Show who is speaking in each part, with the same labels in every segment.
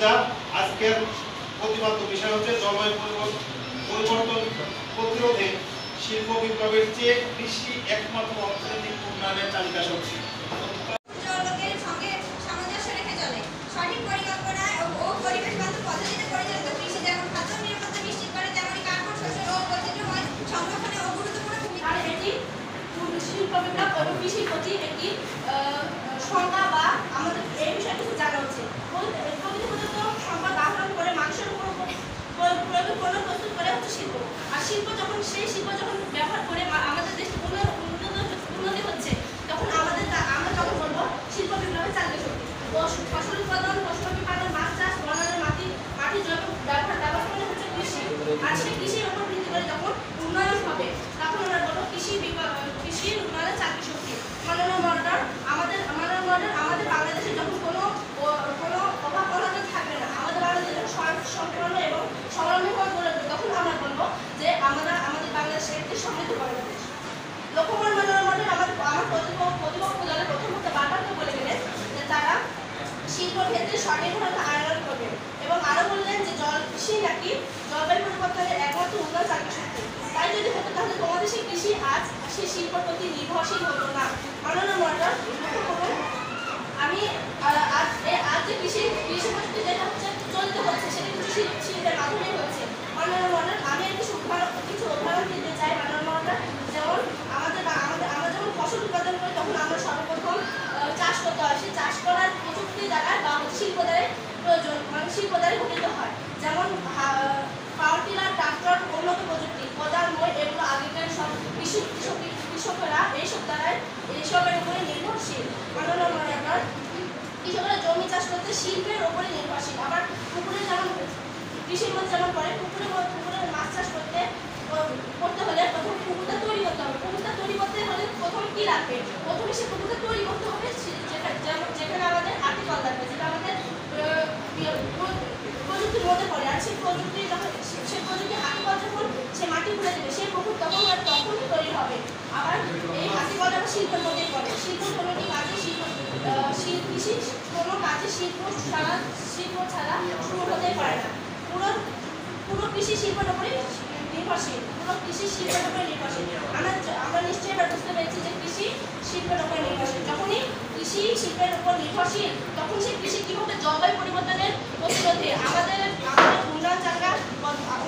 Speaker 1: যা আজকের প্রতিপাদ্য বিষয় হচ্ছে জলবায়ু পরিবর্তন প্রতিরোধে শিল্প বিপ্লবের চেয়ে কৃষি একমাত্র অর্থনৈতিক উন্নয়নের চালিকা শক্তি।
Speaker 2: কৃষির প্রতি একটি সংজ্ঞা বা আমাদের এই বিষয়ে কিছু জানা উচিত। প্রকৃতিগত সম্পদ আহরণ করে মানুষের উপর পণ্য প্রস্তুত করে হচ্ছে শিল্প। আর শিল্প যখন ব্যবহার করে আমাদের দেশে উন্নতি হচ্ছে, তখন আমরা তখন বলবো শিল্প বিপ্লবের চালিকা শক্তি। ফসল উৎপাদন, মাছ চাষ, বনায়ন, মাটি জৈব ব্যবহার মানে হচ্ছে কৃষি। আর সেই কৃষির উপর ভিত্তি করে যখন উন্নয়ন হবে, তখন আমরা বলবো কৃষির উন্নয়নের চালিকা শক্তি। মাননীয় মডেল আমাদের বাংলাদেশে যখন কোনো অভাব অনটন থাকবে না, আমাদের বাংলাদেশ সম্পূর্ণ এবং স্বাবলম্বী হয়ে উঠবে, তখন আমরা বলবো যে আমাদের বাংলাদেশ একটি সমৃদ্ধ বাংলাদেশ। লক্ষ্যমান মাননীয় মডেল আমার প্রতিপক্ষ দলের প্রথমত বারবার বলে গেলেন যে তারা শিল্প ক্ষেত্রে স্বনির্ভরতা আয়োজন করবে এবং আরো বললেন যে কৃষি নাকি জলবায়ু পরিবর্তনের একমাত্র উন্নয়ন চালিকা শক্তি। তাই যদি হতো তাহলে তোমাদের সেই কৃষি আজ সেই শিল্পের প্রতি নির্ভরশীল হতো না। মাননীয় মডেল আমি আজ যে কৃষি প্রযুক্তি যেটা হচ্ছে চলতে হচ্ছে, সেটা কিন্তু শিল্পের মাধ্যমেই হচ্ছে। মাননীয় মডেল আমি কিছু উদাহরণ দিতে চাই। মাননীয় মডেল যেমন আমরা যখন ফসল উৎপাদন করি, তখন আমরা সর্বপ্রথম চাষ করতে হয়। সেই চাষ করার প্রযুক্তি দ্বারা বা শিল্প দ্বারাই প্রয়োজন, মানে শিল্প দ্বারাই গঠিত হয়। যেমন পাওয়ার টিলার, ট্রাক্টর, উন্নত প্রযুক্তি, কোদাল, মই, এগুলো আগেকার সব কৃষকেরা এইসবের উপরে নির্ভরশীল। মাননীয় মডেল কৃষকরা জমি চাষ করতে শিল্পের উপরে নির্ভরশীল। আবার পুকুরে যেমন কৃষির মধ্যে যেমন করে পুকুরে মাছ চাষ করতে হলে প্রথম পুকুরটা তৈরি করতে হবে। পুকুরটা তৈরি করতে হলে প্রথম কি লাগবে? প্রথমে সে পুকুরটা তৈরি করতে হবে যেখানে আমাদের আর্টিকল লাগবে, যেটা আমাদের প্রযুক্তির মধ্যে পড়ে। আর সেই প্রযুক্তি আর্টিকল যখন সে মাটি খুলে দেবে, সেই পুকুর তখনই তৈরি হবে। আবার এই আর্টিকলটা শিল্পের মধ্যেই পড়ে। শিল্প কোনোটি কাজে কৃষি কোনো কাজে শিল্প ছাড়া শুরু হতেই পারে না। পুরো কৃষি শিল্পের উপরে নির্ভরশীল। আমরা নিশ্চয়ই এবার বুঝতে পেরেছি যে কৃষি শিল্পের উপর নির্ভরশীল। যখনই কৃষি শিল্পের উপর নির্ভরশীল, তখন সেই কৃষি কি হবে? জলবায়ু পরিবর্তনের প্রতিরোধে আমাদের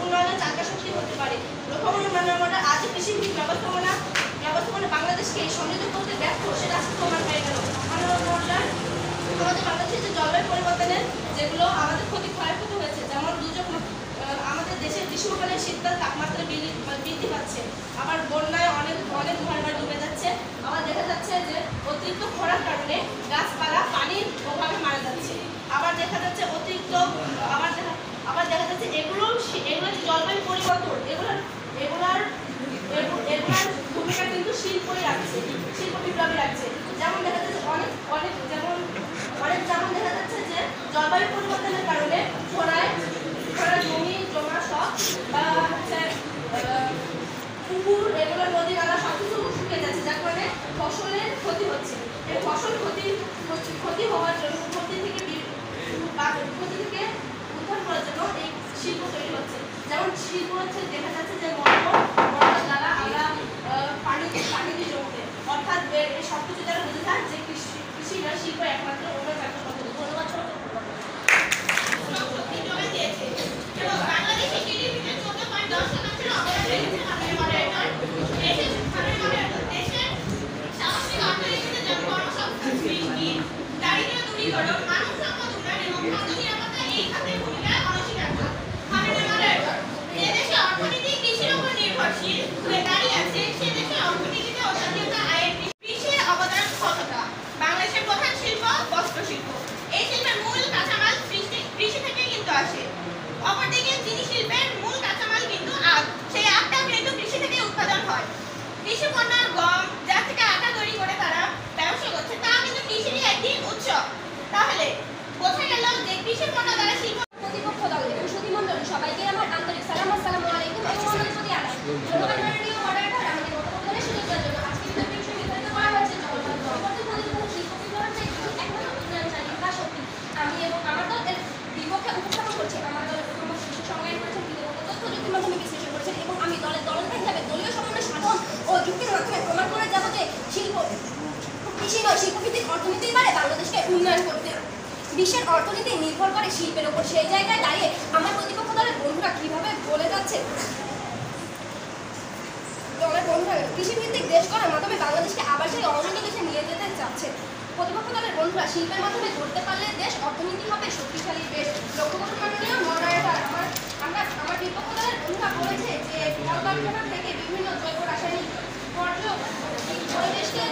Speaker 2: উন্নয়নের চালিকা শক্তি হতে পারে। লক্ষ্যমান মাননীয় আজ কৃষি ব্যবস্থাপনা বাংলাদেশকে সমৃদ্ধ করতে ব্যর্থ, সেটা আজকে প্রমাণ হয়ে গেল। মাননীয় আমাদের বাংলাদেশে যে জলবায়ু পরিবর্তনের যেগুলো আমাদের ক্ষয়ক্ষতি হয়েছে, যেমন দুর্যোগ, আমাদের দেশের গ্রীষ্মকালে শীতকাল তাপমাত্রা বৃদ্ধি পাচ্ছে। আবার বন্যায় অনেক ঘরবাড়ি ডুবে যাচ্ছে। আবার দেখা যাচ্ছে যে অতিরিক্ত খরার কারণে গাছপালা পানির অভাবে মারা যাচ্ছে। আবার দেখা যাচ্ছে এগুলো জলবায়ু পরিবর্তন, এগুলার ভূমিকা কিন্তু শিল্পই রাখছে, শিল্প বিপ্লবী রাখছে। যেমন দেখা যাচ্ছে যেমন দেখা যাচ্ছে যে জলবায়ু পরিবর্তনের কারণে খরায় জমি জমা সব বা পুকুর, এগুলো নদী নালা সবকিছু শুকিয়ে যাচ্ছে, যার কারণে ফসলের ক্ষতি হচ্ছে। এই ফসল ক্ষতি হওয়ার জন্য ক্ষতি থেকে উদ্ধার করার জন্য এই শিল্প তৈরি হচ্ছে। যেমন শিল্প হচ্ছে দেখা যাচ্ছে যে মোটর দ্বারা আমরা পানি দিয়ে জমতে, অর্থাৎ এই সবকিছু দ্বারা বোঝা যায় যে কৃষিরা শিল্প একমাত্র অন্য চাকরি পদ্ধতি। ধন্যবাদ।
Speaker 3: বাংলাদেশের প্রধান শিল্প বস্ত্র শিল্প। এই শিল্পের মূল কাঁচামাল কৃষি থেকে কিন্তু আসে। অপরদিকে চিনি শিল্পের মূল কাঁচামাল কিন্তু আখ, সেই আখটাও কিন্তু কৃষি থেকে উৎপাদন হয়। কৃষি পণ্যের গম, যার থেকে আটা তৈরি করে তারা ব্যবসা করছে, তা কিন্তু কৃষিরই একটি উৎস। তাহলে বোঝা গেল যে কৃষি পণ্য দ্বারা শিল্প।
Speaker 2: প্রতিপক্ষ দল এবং সুধীমণ্ডলী সবাইকে আমার আন্তরিক সালাম, আসসালামু আলাইকুম এবং অনুরোধ প্রতি আদায়। ধন্যবাদ মাননীয় মডারেটর আমাদের বক্তব্যের সুযোগ দেওয়ার জন্য। আজকে বিষয় নির্ধারিত করা হয়েছে জলবায়ু পরিবর্তন শিল্প বিপ্লবের একমাত্র উন্নয়ন চালিকা শক্তি। আমি এবং আমার দল এর বিপক্ষে বিশ্বের অর্থনীতি নির্ভর করে শিল্পের উপর। সেই জায়গায় দাঁড়িয়ে আমার প্রতিপক্ষ দলের বন্ধুরা কিভাবে বলে যাচ্ছে কৃষিভিত্তিক দেশ করার মাধ্যমে বাংলাদেশকে আবার সেই অন্যান্য দেশে নিয়ে যেতে চাচ্ছে। প্রতিপক্ষ দলের বন্ধুরা শিল্পের মাধ্যমে গড়তে পারলে দেশ অর্থনীতি হবে শক্তিশালী দেশ। লক্ষ্য করুন মাননীয় মডারেটর, আমার বিপক্ষ দলের বন্ধুরা বলেছে যে কলকারখানা থেকে বিভিন্ন জৈব রাসায়নিক বর্জ্য পরিবেশকে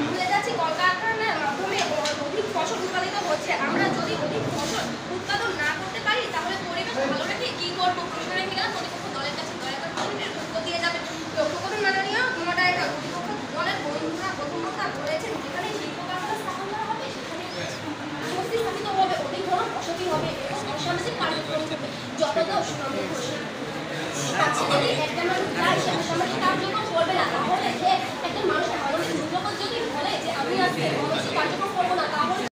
Speaker 2: ভুলে যাচ্ছি। কলকারখানার মাধ্যমে অধিক ফসল উৎপাদিত হচ্ছে। আমরা যদি অধিক ফসল উৎপাদন না করতে পারি তাহলে পরিবেশ ভালো রেখে কি করবো? প্রশ্ন রেখে গেলে প্রতিপক্ষ দলের কাছে দয়া করে উত্তর দিয়ে যাবে। লক্ষ্য করুন মাননীয় মডারেটর, প্রতিপক্ষ দলের বন্ধুরা প্রথম কথা বলেছেন যেখানে শিল্প কারখানা স্থাপন করা হবে সেখানে বস্তি স্থাপিত হবে, অধিক ধরনের বসতি হবে এবং অসামাজিক কার্যক্রম হবে যতটা সম্ভব। যদি একটা মানুষ যায় সে অসামাজিক কার্যক্রম করবে না, তাহলে সে একটা মানুষের মানবিক মূল্যবোধ যদি বলে যে আমি আজকে অসামাজিক কার্যক্রম করবো না, তাহলে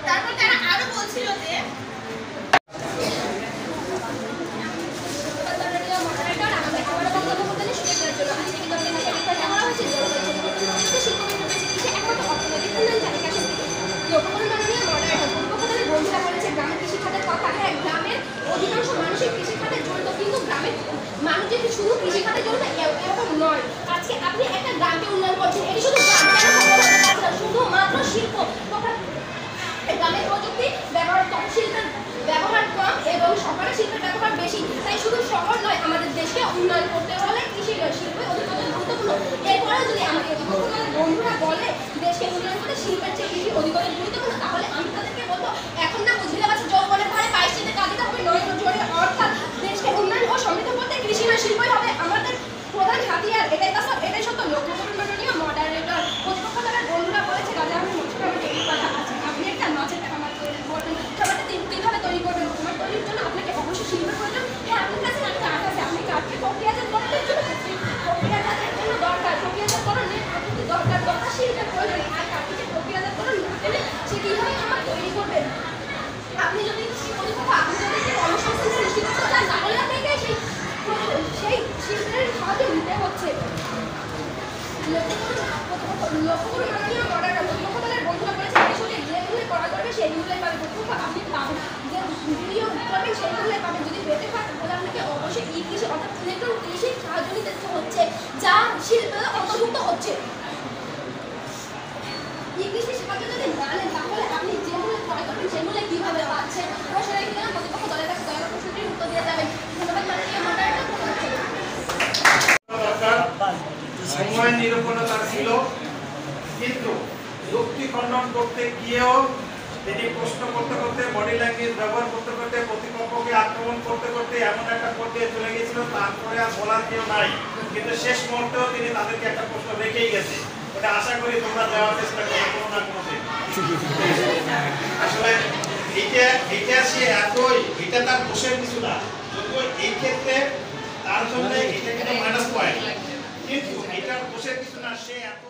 Speaker 2: তারপর তারা আরো বলছিল যে মানুষ যদি শুধু কৃষিখাতে জড়িত এরকম নয়। আজকে আপনি একটা গ্রামকে উন্নয়ন করছেন, এটি শুধু গ্রাম কেন শুধুমাত্র শিল্প গ্রামের প্রযুক্তি ব্যবহার কম, শিল্পের ব্যবহার কম এবং শহরে শিল্পের ব্যবহার বেশি। তাই শুধু শহর নয়, আমাদের দেশকে উন্নয়ন করতে হলে কৃষি শিল্পই অধিক গুরুত্বপূর্ণ। এরপরেও যদি আমাকে বন্ধুরা বলে দেশকে উন্নয়ন করতে শিল্পের চেয়ে কৃষি অধিক গুরুত্বপূর্ণ, তাহলে আমি তাদেরকে বলবো এখন না বুঝলে পারছি যৌবনের ভারে 22 কাঁদিতে হবে নয় জোরে। অর্থাৎ দেশকে উন্নয়ন ও সমৃদ্ধ করতে কৃষি নয় শিল্পই হবে আমাদের প্রধান হাতিয়ার। এটাই বাস্তব, এটাই সত্য। লক্ষ্য করুন মাননীয় মডারেটর, প্রতিপক্ষ দলের বন্ধুরা বলেছে দাদা আমি এই কথা আছে, আপনি একটা মাছের খামার তৈরি করবেন, খামারটা কিভাবে তৈরি করবেন? খামার তৈরির জন্য আপনাকে অবশ্যই শিল্পের প্রয়োজন। হ্যাঁ, আপনার কাছে কাঠ আছে, আপনি কাঠকে প্রক্রিয়াজাত করার জন্য প্রক্রিয়াজাতের জন্য দরকার, প্রক্রিয়াজাতকরণের পদ্ধতি দরকার, শিল্পের প্রয়োজন। আর কাঠকে প্রক্রিয়াজাতকরণ না পেলে সে কিভাবে খামার তৈরি করবেন? আপনি যদি আপনি যদি কর্মসংস্থান সৃষ্টি করতে চান তাহলে আপনাকে সেই শিল্পের সাহায্য নিতে হচ্ছে। লক্ষ্য করুন মাননীয় মডারেটর, প্রতিপক্ষ দলের বন্ধুরা বলেছে আসলে যে মূল্যে করা করবে সেই মূল্যে পাবে। প্রতিপক্ষ আপনি পাবেন, যে বিনিয়োগ করবেন সেই মূল্যে পাবেন। যদি পেতে পারেন তাহলে আপনাকে অবশ্যই ই কৃষি অর্থাৎ ইলেকট্রনিক কৃষির সাহায্য নিতে হচ্ছে, যা শিল্পে অন্তর্ভুক্ত হচ্ছে। ই কৃষির সাহায্য যদি না নেন তাহলে আপনি যে মূল্যে ক্রয় করবেন সেই মূল্যে কিভাবে পাচ্ছেন? প্রশ্ন রেখে গেলে প্রতিপক্ষ দলের কাছে দয়া করে প্রশ্নটির উত্তর দিয়ে যাবেন। ধন্যবাদ মাননীয় মডারেটর।
Speaker 1: সময় নিরূপণতা ছিল, কিন্তু যুক্তি খণ্ডন করতে গিয়েও তিনি প্রশ্ন করতে করতে বডি ল্যাঙ্গুয়েজ ব্যবহার করতে করতে প্রতিপক্ষকে আক্রমণ করতে করতে এমন একটা পর্যায়ে চলে গিয়েছিল তারপরে আর বলার কেউ নাই। কিন্তু শেষ মুহূর্তেও তিনি তাদেরকে একটা প্রশ্ন রেখেই গেছে ওটা আশা করি তোমরা দেওয়ার চেষ্টা করো কোনো না কোনো দিন। আসলে এইটা সে এতই, এটা তার দোষের কিছু না, যদিও এই ক্ষেত্রে তার জন্য এটা কিন্তু মাইনাস পয়েন্ট, কিন্তু এটার দোষের কিছু না, সে এত